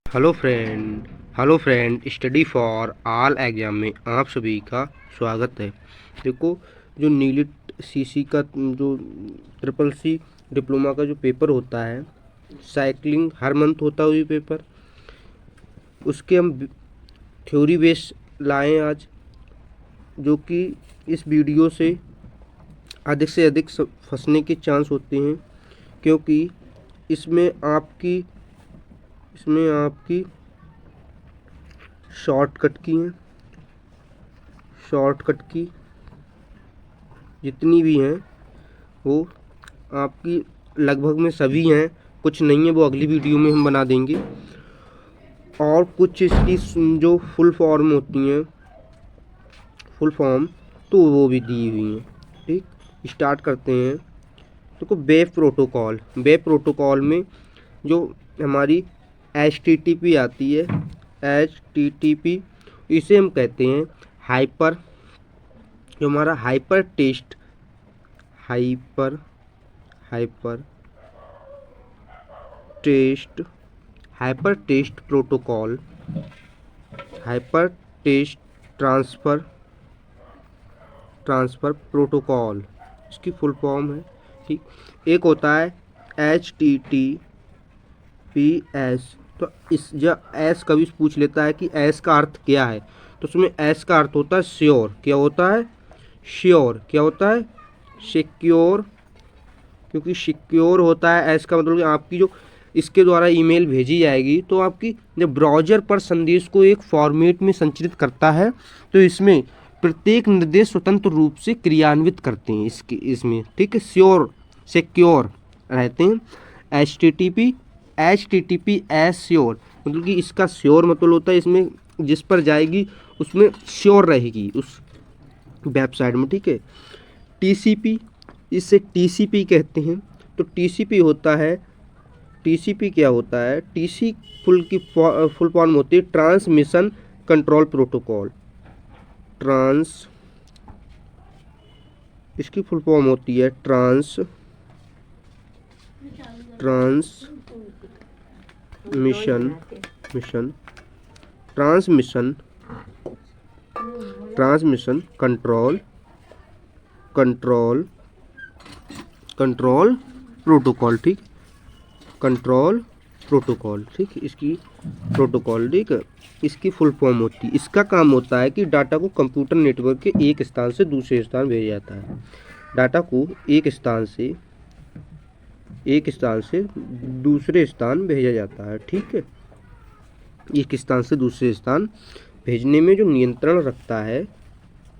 Hello friend study for all exam में आप सभी का स्वागत है। देखो, जो नीलिट सीसी का जो ट्रिपल सी डिप्लोमा का जो पेपर होता है, साइकिलिंग हर मंथ होता है ये पेपर। उसके हम थ्योरी बेस लाएँ आज, जो कि इस वीडियो से अधिक फंसने के चांस होते हैं, क्योंकि इसमें आपकी शॉर्टकट की जितनी भी हैं वो आपकी लगभग में सभी हैं, कुछ नहीं है वो अगली वीडियो में हम बना देंगे। और कुछ इसकी जो फुल फॉर्म होती हैं, फुल फॉर्म तो वो भी दी हुई हैं। ठीक, स्टार्ट करते हैं। देखो, वेब प्रोटोकॉल में जो हमारी HTTP आती है, HTTP इसे हम कहते हैं हाइपर, जो हमारा hypertext protocol, hypertext transfer protocol इसकी फुल फॉर्म है। ठीक, एक होता है HTTPS। तो इस जो एस कभी पूछ लेता है कि एस का अर्थ क्या है, तो उसमें एस का अर्थ होता है श्योर। क्या होता है? श्योर। क्या होता है? सिक्योर। क्योंकि सिक्योर होता है, एस का मतलब कि आपकी जो इसके द्वारा ईमेल भेजी जाएगी तो आपकी जब ब्राउज़र पर संदेश को एक फॉर्मेट में संचित करता है, तो इसमें प्रत्येक निर्देश स्वतंत्र रूप से क्रियान्वित करते हैं इसमें। ठीक है, सिक्योर रहते हैं। HTTP एस श्योर, मतलब कि इसका श्योर मतलब होता है इसमें जिस पर जाएगी उसमें श्योर रहेगी उस वेबसाइट में। ठीक है। TCP, इसे TCP कहते हैं। तो TCP होता है, TCP क्या होता है? TC फुल फॉर्म होती है ट्रांसमिशन कंट्रोल प्रोटोकॉल। इसकी फुल फॉर्म होती है ट्रांसमिशन कंट्रोल प्रोटोकॉल। ठीक, कंट्रोल प्रोटोकॉल। ठीक, इसकी प्रोटोकॉल, ठीक है, इसकी फुल फॉर्म होती है। इसका काम होता है कि डाटा को कंप्यूटर नेटवर्क के एक स्थान से दूसरे स्थान भेजा जाता है। डाटा को एक स्थान से दूसरे स्थान भेजा जाता है। ठीक है, एक स्थान से दूसरे स्थान भेजने में जो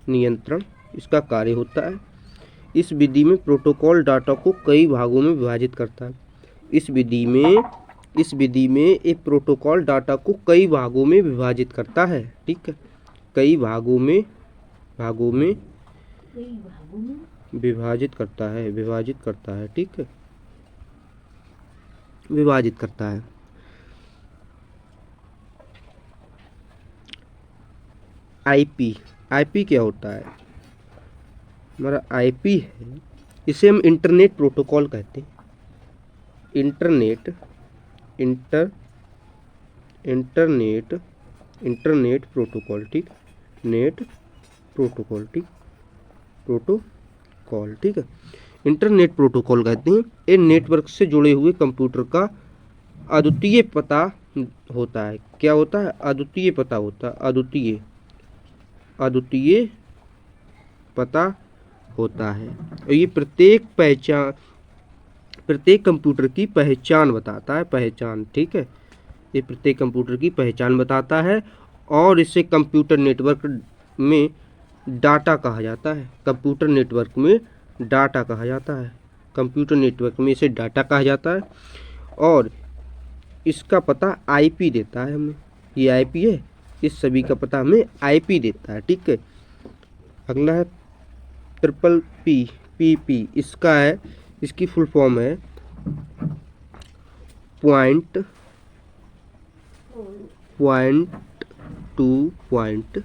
नियंत्रण इसका कार्य होता है। इस विधि में प्रोटोकॉल डाटा को कई भागों में विभाजित करता है। इस विधि में एक प्रोटोकॉल डाटा को कई भागों में विभाजित करता है। ठीक है, कई भागों में विभाजित करता है। ठीक है, विभाजित करता है। आईपी क्या होता है? हमारा आईपी है, इसे हम इंटरनेट प्रोटोकॉल कहते हैं। Internet protocol. ठीक, नेट प्रोटोकॉल। ठीक, प्रोटोकॉल। ठीक है, इंटरनेट प्रोटोकॉल कहते हैं ये नेटवर्क से जुड़े हुए कंप्यूटर का अद्वितीय पता होता है। क्या होता है? अद्वितीय पता होता है। अद्वितीय पता होता है, और ये प्रत्येक कंप्यूटर की पहचान बताता है। ठीक है, ये प्रत्येक कंप्यूटर की पहचान बताता है, और इसे कंप्यूटर नेटवर्क में डाटा कहा जाता है। कंप्यूटर नेटवर्क में इसे डाटा कहा जाता है, और इसका पता आईपी देता है हमें। ये आईपी है, इस सभी का पता हमें आईपी देता है। ठीक है, अगला है ट्रिपल पी। इसकी फुल फॉर्म है पॉइंट टू पॉइंट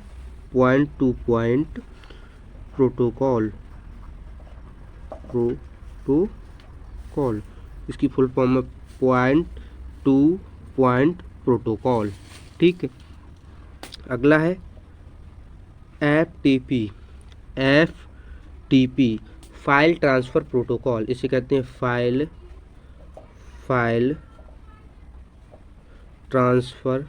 प्रोटोकॉल। इसकी फुल फॉर्म है पॉइंट टू पॉइंट प्रोटोकॉल। ठीक है, अगला है FTP। FTP file transfer protocol, इसे कहते हैं फाइल ट्रांसफ़र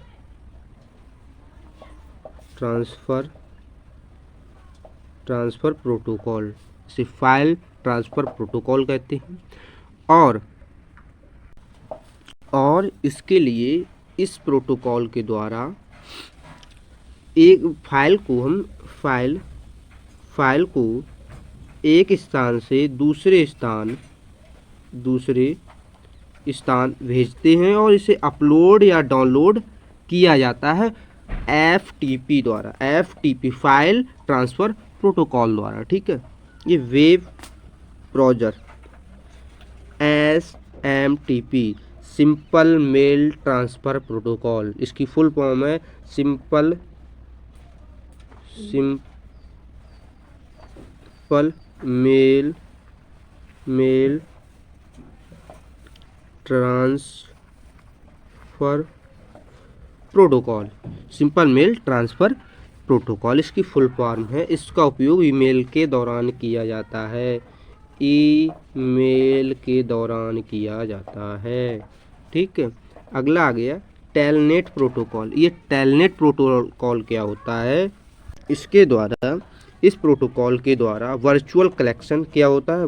प्रोटोकॉल, इसे फाइल ट्रांसफ़र प्रोटोकॉल कहते हैं। और इसके लिए इस प्रोटोकॉल के द्वारा एक फाइल को एक स्थान से दूसरे स्थान भेजते हैं और इसे अपलोड या डाउनलोड किया जाता है FTP द्वारा, FTP फाइल ट्रांसफ़र प्रोटोकॉल द्वारा। ठीक है, ये web browser SMTP simple mail transfer protocol, इसकी फुल फॉर्म है simple mail transfer protocol. Simple mail transfer protocol इसकी फुल फॉर्म है। इसका उपयोग ईमेल के दौरान किया जाता है, ठीक है। अगला आ गया टेलनेट प्रोटोकॉल। ये टेलनेट प्रोटोकॉल क्या होता है? इसके द्वारा, इस प्रोटोकॉल के द्वारा वर्चुअल कलेक्शन क्या होता है?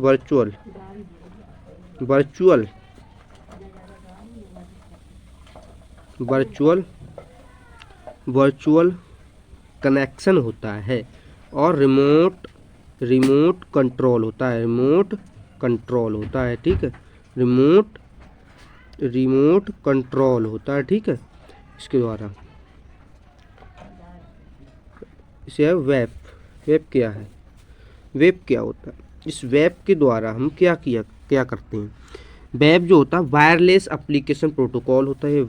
वर्चुअल कनेक्शन होता है और रिमोट कंट्रोल होता है, ठीक है। रिमोट कंट्रोल होता है, ठीक है। इसके द्वारा इसे है वेब क्या है? वेब क्या होता है? इस वेब के द्वारा हम क्या करते हैं? वेब जो होता है वायरलेस एप्लीकेशन प्रोटोकॉल होता है।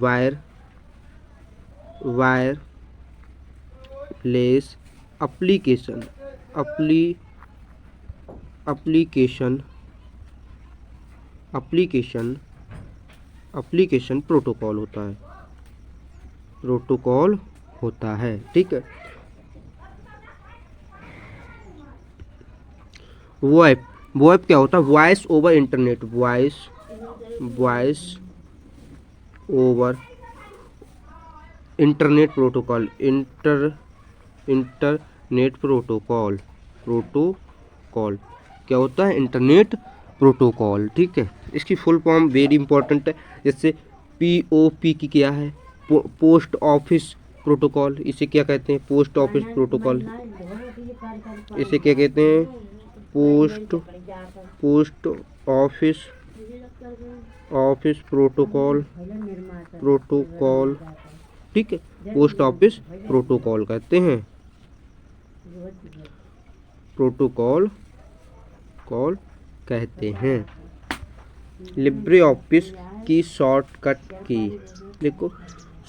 वायरलेस एप्लीकेशन प्रोटोकॉल होता है, ठीक है। वॉइप क्या होता है? Voice over internet, voice over internet protocol, internet protocol क्या होता है? इंटरनेट प्रोटोकॉल, ठीक है। इसकी फुल फॉर्म वेरी इंपॉर्टेंट है। जैसे POP की क्या है? पोस्ट ऑफिस प्रोटोकॉल, इसे क्या कहते हैं? Post office protocol. इसे क्या कहते हैं? पोस्ट ऑफिस प्रोटोकॉल, ठीक है। पोस्ट ऑफिस प्रोटोकॉल कहते हैं, लिब्रे ऑफिस की शॉर्टकट की, देखो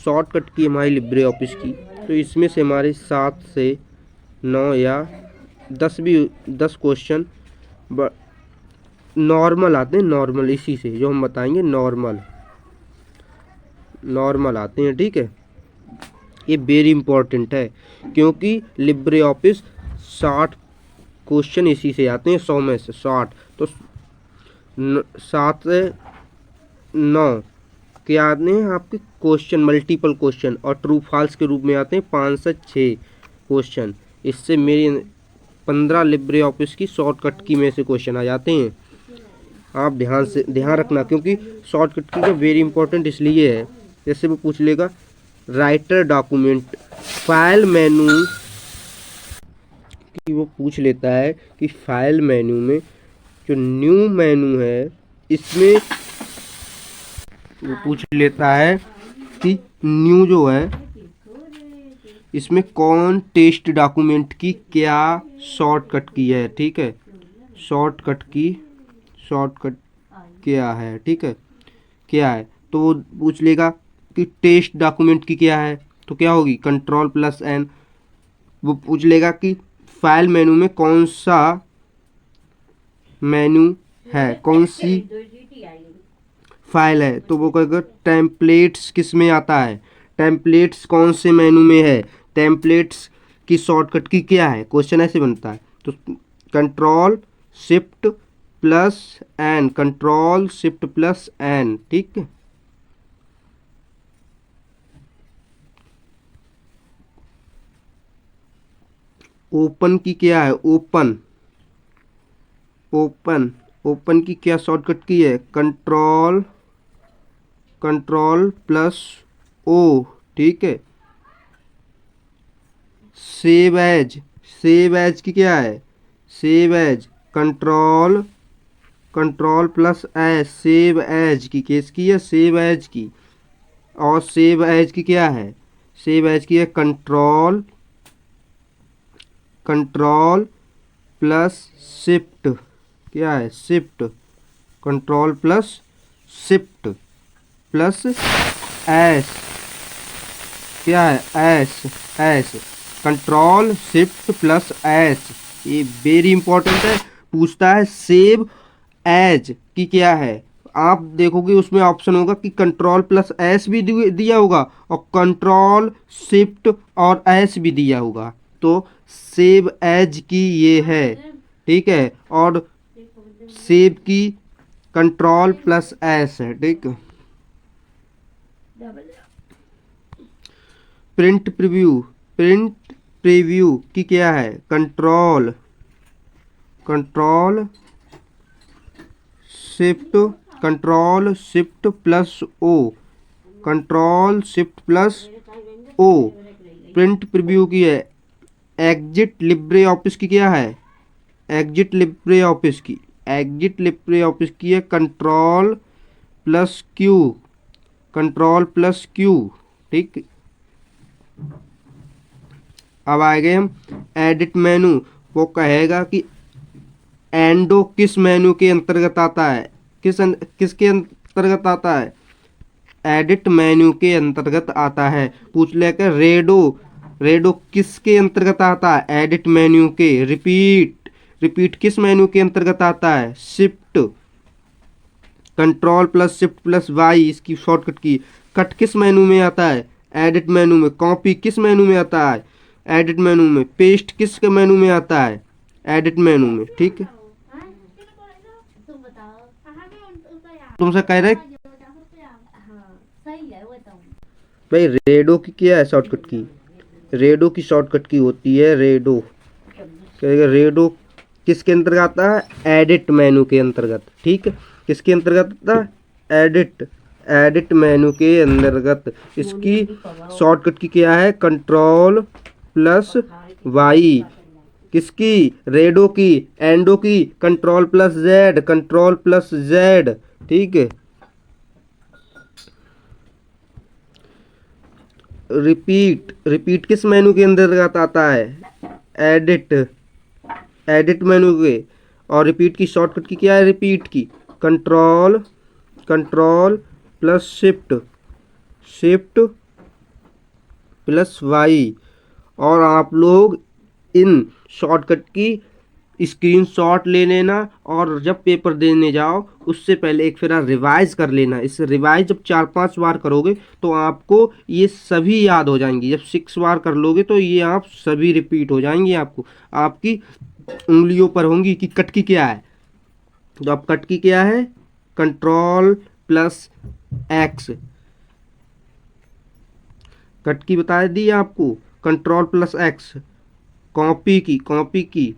शॉर्टकट की हमारी लिब्रे ऑफिस की, तो इसमें से हमारे 7 से 9 या 10 क्वेश्चन नॉर्मल आते हैं। नॉर्मल इसी से जो हम बताएंगे नॉर्मल आते हैं, ठीक है। ये वेरी इंपॉर्टेंट है क्योंकि लिब्रे ऑफिस 60 क्वेश्चन इसी से आते हैं। 100 में से 60, तो 7 से 9 क्या आते हैं आपके क्वेश्चन? मल्टीपल क्वेश्चन, और ट्रू फॉल्स के रूप में आते हैं 5 से 6 क्वेश्चन। इससे मेरी 15 लिब्रे ऑफिस की शॉर्टकट की में से क्वेश्चन आ जाते हैं। आप ध्यान रखना, क्योंकि शॉर्टकट की का वेरी इंपॉर्टेंट इसलिए है, जैसे वो पूछ लेगा राइटर डॉक्यूमेंट फाइल मेनू कि वो पूछ लेता है कि फाइल मेनू में जो न्यू मेनू है, इसमें वो पूछ लेता है कि न्यू जो है इसमें कौन टेस्ट डॉक्यूमेंट की क्या शॉर्टकट की है, ठीक है। शॉर्टकट क्या है, ठीक है, क्या है। तो वो पूछ लेगा कि टेस्ट डॉक्यूमेंट की क्या है, तो क्या होगी? Ctrl+N। वो पूछ लेगा कि फाइल मेनू में कौन सा मेनू है, कौन सी फाइल है, तो वो कहेगा टेम्पलेट्स किस में आता है? टेम्पलेट्स कौन से मेनू में है, टेम्पलेट्स की शॉर्टकट की क्या है, क्वेश्चन ऐसे बनता है। तो control shift plus N, control shift plus N, ठीक है। ओपन की क्या है, ओपन, ओपन, ओपन की क्या शॉर्टकट की है, कंट्रोल, कंट्रोल प्लस ओ, ठीक है। सेव एज, सेव एज की क्या है, save as, control, control plus as, save as की किसकी है, सेव एज की। और सेव एज की क्या है, सेव एज की है कंट्रोल, कंट्रोल प्लस शिफ्ट, क्या है shift, control plus shift plus S, क्या है S, S, control shift plus S. ये वेरी इंपॉर्टेंट है, पूछता है सेव एज की क्या है। आप देखोगे उसमें ऑप्शन होगा कि कंट्रोल प्लस एस भी दिया होगा और कंट्रोल शिफ्ट और एस भी दिया होगा। तो सेव एज की ये है, ठीक है, और सेव की कंट्रोल प्लस एस है, ठीक है। प्रिंट प्रीव्यू, प्रिंट प्रीव्यू की क्या है, control, control shift, control shift plus O, control shift plus O, print preview की है। एग्जिट लिब्रे ऑफिस की क्या है, एग्जिट लिब्रे ऑफिस की, एग्जिट लिब्रे ऑफिस की है control plus Q, control plus Q, ठीक। अब आएंगे हम एडिट मेनू, वो कहेगा कि एंडो किस मेनू के अंतर्गत आता है, किसके अंतर्गत आता है, एडिट मेन्यू के अंतर्गत आता है। पूछ लेकर रेडो, रेडो किसके अंतर्गत आता है, एडिट मेन्यू के। रिपीट, रिपीट किस मेन्यू के अंतर्गत आता है, shift, control plus shift plus Y इसकी शॉर्टकट की। कट किस मेनू में आता है, एडिट मेनू में। कॉपी किस मेनू में आता है, एडिट मेनू में। पेस्ट किस मेनू में आता है, एडिट मेनू में, ठीक है। तुमसे कह रहे भाई रेडो की क्या है शॉर्टकट की, रेडो की शॉर्टकट की होती है रेडो, कहेगा रेडो किसके अंतर्गत आता है, एडिट मेनू के अंतर्गत, ठीक है। किसके अंतर्गत आता है, एडिट, एडिट मेनू के अंतर्गत। इसकी शॉर्टकट की क्या है, कंट्रोल प्लस वाई, किसकी, रेडो की। एंडो की control plus Z, control plus Z, ठीक है। रिपीट, रिपीट किस मेनू के अंतर्गत आता है, एडिट, एडिट मेनू के। और रिपीट की शॉर्टकट की क्या है, रिपीट की control, control plus shift, shift plus Y. और आप लोग इन शॉर्टकट की स्क्रीनशॉट ले लेना और जब पेपर देने जाओ उससे पहले एक फेरा रिवाइज कर लेना। इस रिवाइज जब 4-5 बार करोगे तो आपको ये सभी याद हो जाएंगी। जब 6 बार कर लोगे तो ये आप सभी रिपीट हो जाएंगी, आपको आपकी उंगलियों पर होंगी कि कट की क्या है। तो अब कट की क्या है, कंट्रोल प्लस एक्स, कट की बता दी आपको, कंट्रोल प्लस एक्स। कॉपी की, कॉपी की,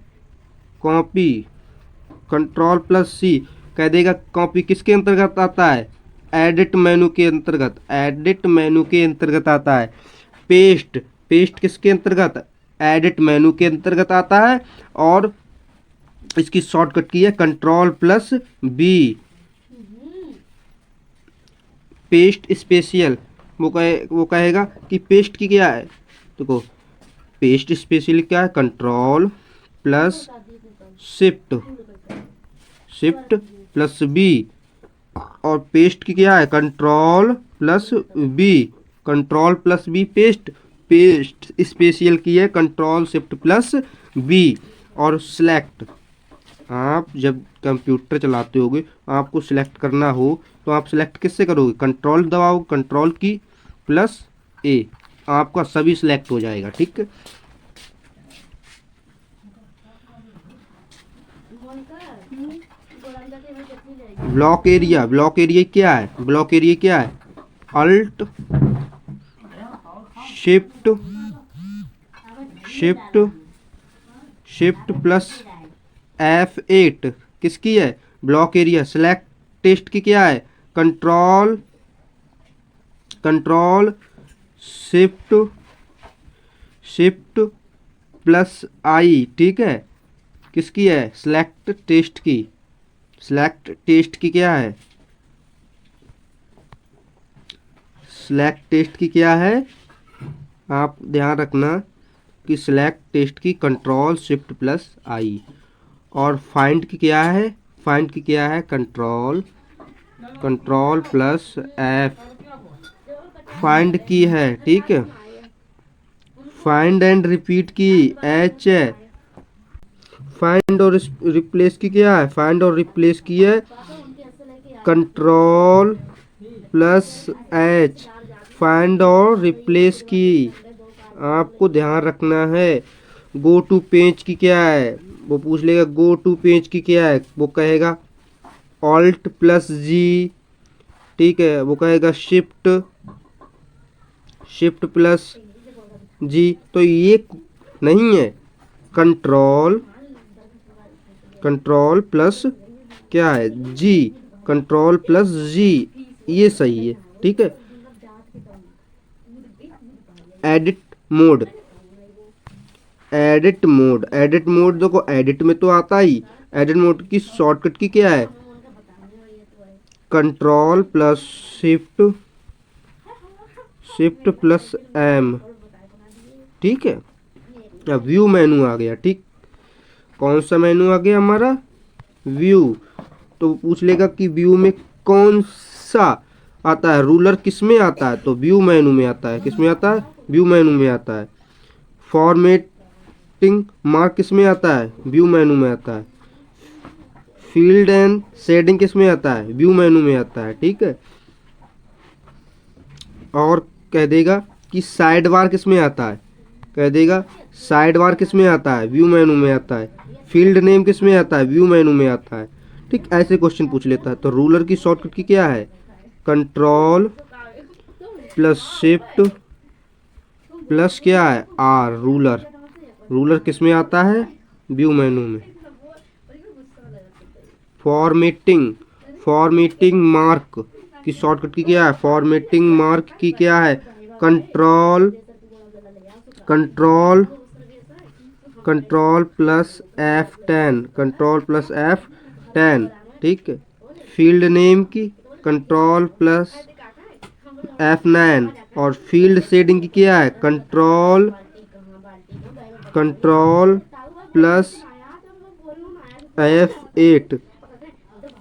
कॉपी कंट्रोल प्लस सी, कह देगा कॉपी किसके अंतर्गत आता है, एडिट मेनू के अंतर्गत, एडिट मेनू के अंतर्गत आता है। पेस्ट, पेस्ट किसके अंतर्गत, एडिट मेनू के अंतर्गत आता है। और इसकी शॉर्टकट की है control plus B. Paste special, वो कहेगा कि पेस्ट की क्या है, देखो पेस्ट स्पेशल क्या है, control plus shift, shift plus B. और पेस्ट की क्या है, control plus B, control plus B paste. Paste special की है कंट्रोल शिफ्ट प्लस बी। और सिलेक्ट, आप जब कंप्यूटर चलाते होगे आपको सिलेक्ट करना हो तो आप सिलेक्ट किससे करोगे, कंट्रोल दबाओ, कंट्रोल की प्लस ए, आपका सभी सिलेक्ट हो जाएगा। ठीक है, ब्लॉक एरिया, ब्लॉक एरिया क्या है, ब्लॉक एरिया क्या है, alt shift shift shift plus F8 किसकी है, ब्लॉक एरिया। सिलेक्ट टेस्ट की क्या है, control control shift shift plus I, ठीक है, किसकी है, सिलेक्ट टेस्ट की। सिलेक्ट टेस्ट की क्या है, सिलेक्ट टेस्ट की क्या है, आप ध्यान रखना कि सिलेक्ट टेस्ट की कंट्रोल शिफ्ट प्लस आई। और फाइंड की क्या है, फाइंड की क्या है, control control plus F, find की है। ठीक है, फाइंड एंड रिपीट की एच है। फाइंड और रिप्लेस की क्या है, फाइंड और रिप्लेस की है कंट्रोल प्लस एच। फाइंड और रिप्लेस की आपको ध्यान रखना है। गो टू पेज की क्या है, वो पूछ लेगा गो टू पेज की क्या है, वो कहेगा ऑल्ट प्लस जी। ठीक है, वो कहेगा शिफ्ट शिफ्ट प्लस जी। तो ये नहीं है, कंट्रोल कंट्रोल प्लस क्या है, जी, कंट्रोल प्लस जी, ये सही है। ठीक है, edit mode, edit mode, edit mode देखो एडिट में तो आता ही। एडिट मोड की शॉर्टकट की क्या है, control plus shift shift plus M. ठीक है, अब व्यू मेनू आ गया। ठीक, कौन सा मेनू आ गया हमारा, व्यू। तो पूछ लेगा कि व्यू में कौन सा आता है, रूलर किस में आता है, तो व्यू मेनू में आता है। किस में आता है, व्यू मेनू में आता है। फॉर्मेटिंग मार्क किस में आता है, व्यू मेनू में आता है। फील्ड एंड शेडिंग किस में आता है, व्यू मेनू में आता है। ठीक है, और कह देगा कि साइड बार किस में आता है, कह देगा साइड बार किस में आता है, व्यू मेनू में आता है। फील्ड नेम किस में आता है, व्यू मेनू में आता है। ठीक, ऐसे क्वेश्चन पूछ लेता है। तो रूलर की शॉर्टकट की क्या है, कंट्रोल प्लस शिफ्ट प्लस क्या है आर, रूलर। रूलर किस में आता है, व्यू मेनू में। फॉर्मेटिंग, फॉर्मेटिंग मार्क की शॉर्टकट की क्या है, फॉर्मेटिंग मार्क की क्या है, control control control plus F10, control plus F10। ठीक है, फील्ड नेम की कंट्रोल प्लस F9। और फील्ड शेडिंग की क्या है, control control plus F8,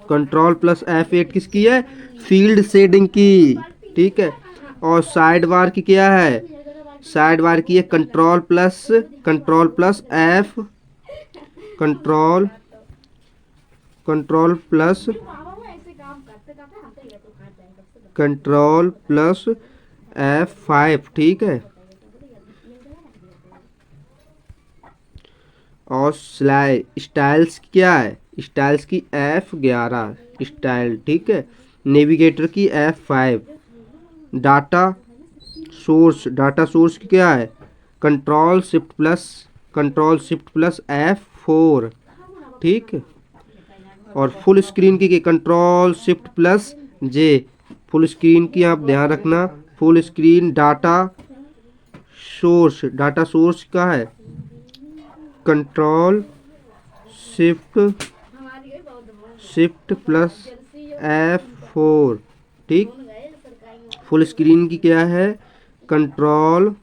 control plus F8 किसकी है, फील्ड शेडिंग की। ठीक है, और साइड बार की क्या है, साइड बार की है control plus F, control control plus control plus F5। ठीक है, और स्टाइल्स क्या है, स्टाइल्स की F11 स्टाइल। ठीक है, नेविगेटर की F5। डाटा सोर्स की क्या है, कंट्रोल शिफ्ट प्लस F4। ठीक है, और फुल स्क्रीन की कंट्रोल शिफ्ट प्लस जे। फुल स्क्रीन की आप ध्यान रखना, फुल स्क्रीन डाटा सोर्स का है कंट्रोल शिफ्ट प्लस F4। ठीक, फुल स्क्रीन की क्या है, control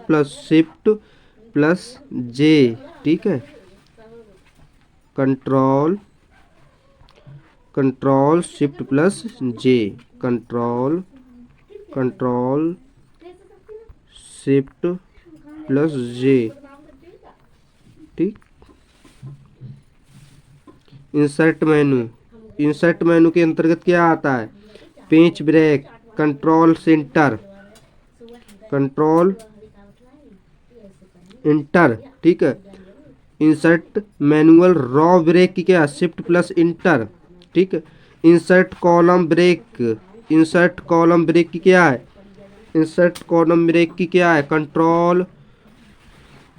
plus shift plus J. ठीक है, control shift plus J, control shift plus J. ठीक, इंसर्ट मेनू के अंतर्गत क्या आता है, page break, control centre. Control enter, ठीक है। इंसर्ट मैनुअल रॉ ब्रेक की क्या, शिफ्ट प्लस इंटर, ठीक है। Insert column break, insert column break की क्या है, इंसर्ट कॉलम ब्रेक की क्या है, control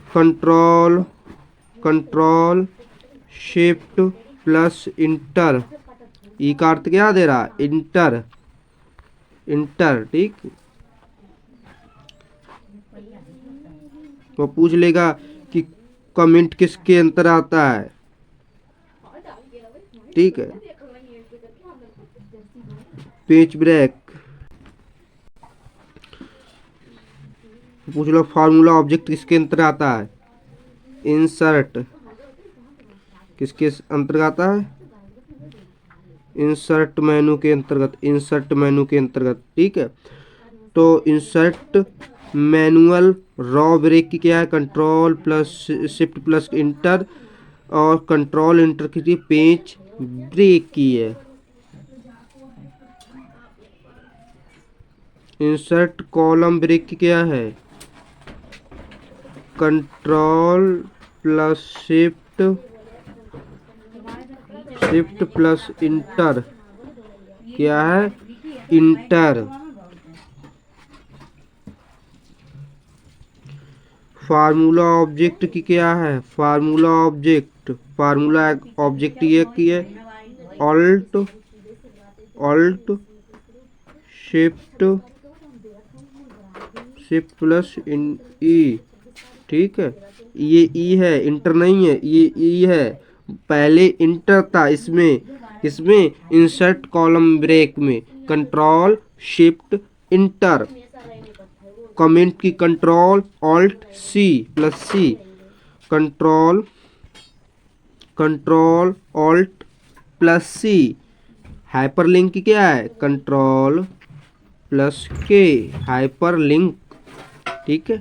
control control shift plus enter. E का अर्थ क्या दे रहा है, इंटर, इंटर, ठीक। वो पूछ लेगा कि कमेंट किसके अंतर आता है, ठीक है। पेज ब्रेक, पूछ लो फार्मूला ऑब्जेक्ट किसके अंतर आता है, इंसर्ट किसके अंतर्गत आता है, इंसर्ट मेनू के अंतर्गत, इंसर्ट मेनू के अंतर्गत, ठीक है। तो इंसर्ट मैनुअल रॉ ब्रेक की क्या है, control plus shift plus inter, और कंट्रोल इंटर की पेज ब्रेक की है। इंसर्ट कॉलम ब्रेक की क्या है, control plus shift plus inter, क्या है, इंटर। फार्मूला ऑब्जेक्ट की क्या है, फार्मूला ऑब्जेक्ट, फार्मूला ऑब्जेक्ट ये की है, ऑल्ट शिफ्ट प्लस ई, ठीक है। ये ई है, इंटर नहीं है, ये ई है। पहले इंटर था इसमें इंसर्ट कॉलम ब्रेक में कंट्रोल शिफ्ट इंटर। कमेंट की कंट्रोल ऑल्ट सी प्लस सी, कंट्रोल ऑल्ट प्लस सी। हाइपरलिंक की क्या है, कंट्रोल प्लस के, हाइपरलिंक, ठीक है।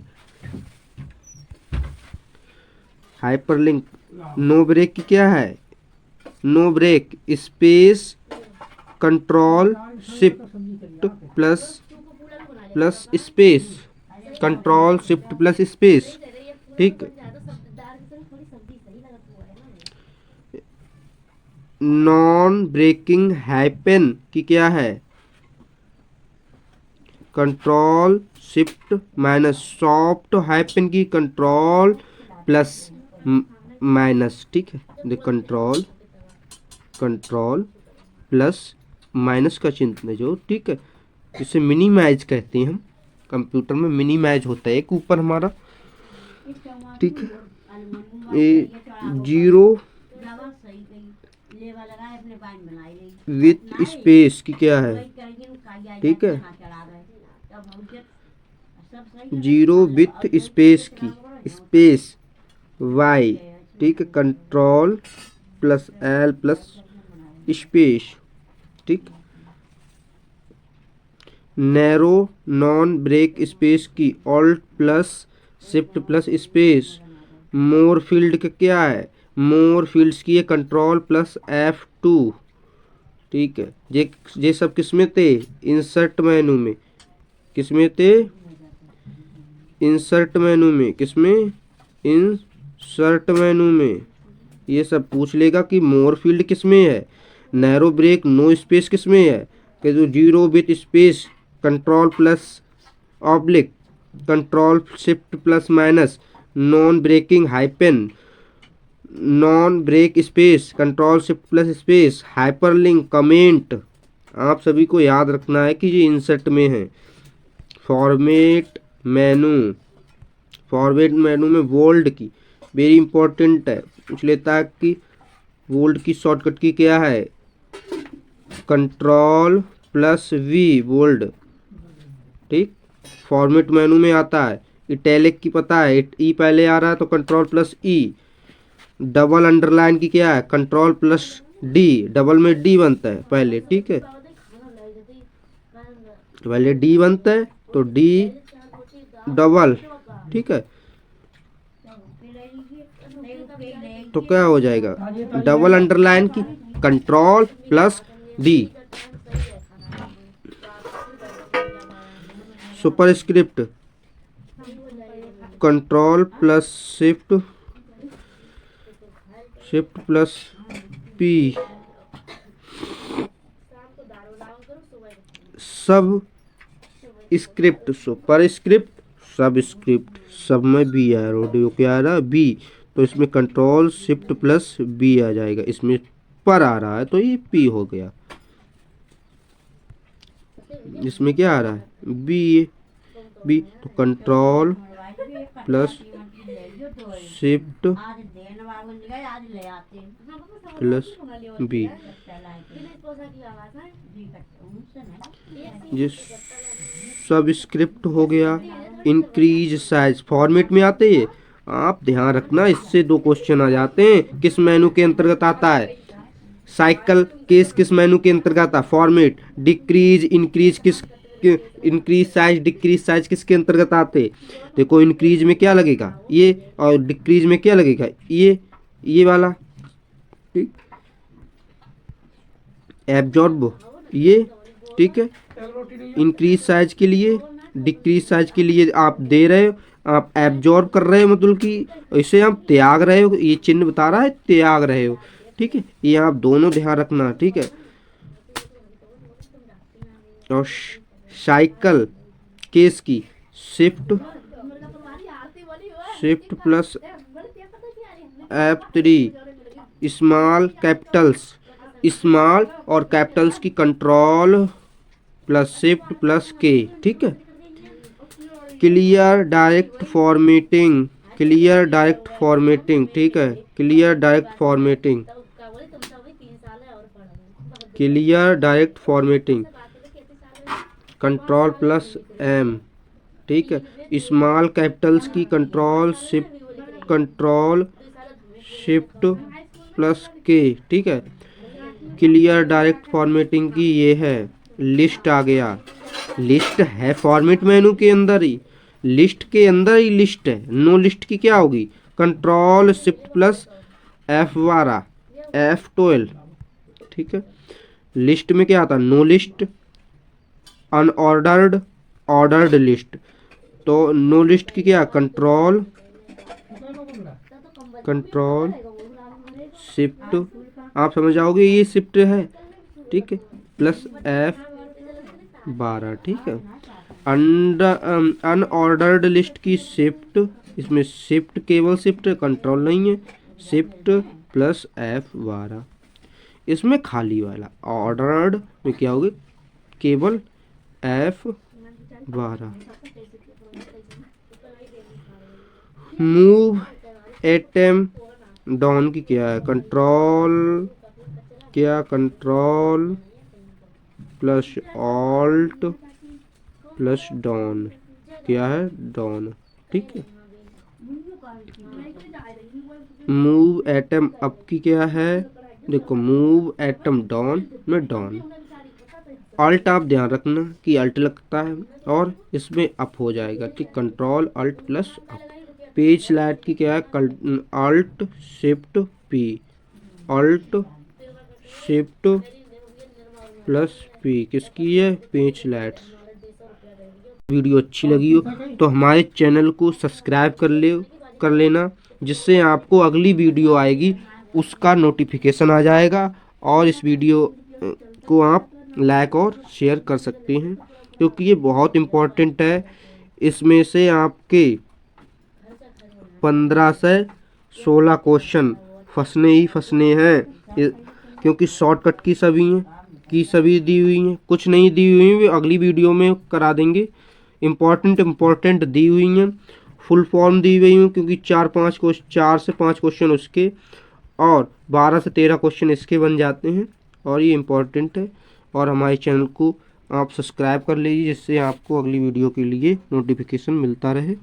हाइपरलिंक। नो ब्रेक की क्या है, no break space control shift plus space, control shift plus space, ठीक। नॉन ब्रेकिंग हैपन की क्या है, control shift minus, soft hyphen की कंट्रोल प्लस माइनस, ठीक है। कंट्रोल प्लस माइनस का चिन्ह है जो, ठीक है। इसे मिनिमाइज कहते हैं हम, कंप्यूटर में मिनिमाइज होता है एक ऊपर हमारा, ठीक है। ये 0 विथ स्पेस की क्या है, ठीक है, 0 विथ स्पेस की, स्पेस वाई, ठीक है। Control plus L plus space, ठीक। नैरो नॉन ब्रेक स्पेस की alt plus shift plus space. More field का क्या है, मोर फील्ड्स की है कंट्रोल प्लस F2, ठीक है। ये सब किसमें थे, इंसर्ट मेनू में, किसमें थे, इंसर्ट मेनू में, किसमें, इंसर्ट मेनू में। ये सब पूछ लेगा कि मोर फील्ड किसमें है, नैरो ब्रेक नो स्पेस किसमें है, कि जो 0 with space control plus oblique, control shift plus minus, non breaking hyphen, non break space, control shift plus space, hyperlink, comment. आप सभी को याद रखना है कि ये इंसर्ट में है। फॉर्मेट मेनू में वोल्ड की वेरी इंपॉर्टेंट है, पूछ लेता है कि वोल्ड की शॉर्टकट की क्या है, कंट्रोल प्लस वी, वोल्ड, ठीक। फॉर्मेट मेनू में आता है। इटैलिक की पता है, ई पहले आ रहा है तो कंट्रोल प्लस ई। डबल अंडरलाइन की क्या है, कंट्रोल प्लस डी, डबल में डी बनता है पहले, ठीक है। तो पहले डी बनता है तो डी डबल, ठीक है। तो क्या हो जाएगा, डबल अंडरलाइन की control plus D. Superscript control plus shift plus P सब स्क्रिप्ट सुपर स्क्रिप्ट सब स्क्रिप्ट सब में बी आ रहा है, क्या आ रहा है बी, तो इसमें कंट्रोल शिफ्ट प्लस बी आ जाएगा, इसमें पर आ रहा है तो ये पी हो गया, इसमें क्या आ रहा है बी तो control plus shift plus B, ये सब स्क्रिप्ट हो गया। इंक्रीज साइज फॉर्मेट में आते हैं, आप ध्यान रखना इससे 2 क्वेश्चन आ जाते हैं, किस मेनू के अंतर्गत आता है, साइकिल केस किस मेनू के अंतर्गत आता है, फॉर्मेट, डिक्रीज इंक्रीज किस, इंक्रीज साइज डिक्रीज साइज किसके अंतर्गत आते, देखो इंक्रीज में क्या लगेगा ये और डिक्रीज में क्या लगेगा ये वाला, ठीक, एब्जॉर्ब ये, ठीक है, इंक्रीज साइज के लिए डिक्रीज साइज के लिए आप दे रहे हो, आप एब्जॉर्ब कर रहे हो, मतलब कि इसे आप त्याग रहे हो, ये चिन्ह बता रहा है त्याग रहे हो, ठीक है, ये आप दोनों ध्यान रखना, ठीक है। और साइकिल केस की shift plus F3 small capitals, small और कैपिटल्स की control plus shift plus K, ठीक है। क्लियर डायरेक्ट फॉर्मेटिंग ठीक है, clear direct formatting control plus M, ठीक है, स्मॉल कैपिटल्स की कंट्रोल शिफ्ट प्लस के, ठीक है। क्लियर डायरेक्ट फॉर्मेटिंग की ये है, लिस्ट आ गया, लिस्ट है फॉर्मेट मेनू के अंदर ही, लिस्ट के अंदर ही लिस्ट है, नो लिस्ट की क्या होगी, control shift plus F12 F12, ठीक है। लिस्ट में क्या आता है, no list, unordered, ordered list, तो नो लिस्ट की क्या, कंट्रोल शिफ्ट, आप समझ जाओगे ये शिफ्ट है, ठीक है, प्लस F12, ठीक है। अनऑर्डर्ड लिस्ट की शिफ्ट, इसमें शिफ्ट केवल शिफ्ट कंट्रोल नहीं है, शिफ्ट प्लस F12, इसमें खाली वाला ऑर्डर्ड में क्या होगी, केवल F12। मूव एटम डाउन की क्या है, control plus alt plus down, क्या है डाउन, ठीक है। मूव एटम अप की क्या है, देखो मूव एटम डाउन में डाउन, अल्ट आप ध्यान रखना कि अल्ट लगता है और इसमें अप हो जाएगा, ठीक, control alt plus up. Page slide की क्या है, alt shift P, alt shift plus P किसकी है, पेज स्लाइड। वीडियो अच्छी लगी हो तो हमारे चैनल को सब्सक्राइब कर लेना, जिससे आपको अगली वीडियो आएगी उसका नोटिफिकेशन आ जाएगा, और इस वीडियो को आप लाइक और शेयर कर सकते हैं, क्योंकि ये बहुत इम्पोर्टेंट है, इसमें से आपके 15 से 16 क्वेश्चन फंसने हैं, क्योंकि शॉर्टकट की सभी दी हुई हैं, कुछ नहीं दी हुई हैं, अगली वीडियो में करा देंगे। इम्पोर्टेंट दी हुई हैं, फुल फॉर्म दी हुई हैं, क्योंकि 4 से 5 क्वेश्चन उसके और 12 से 13 क्वेश्चन इसके बन जाते हैं, और ये इम्पोर्टेंट है। और हमारे चैनल को आप सब्सक्राइब कर लीजिए, जिससे आपको अगली वीडियो के लिए नोटिफिकेशन मिलता रहे।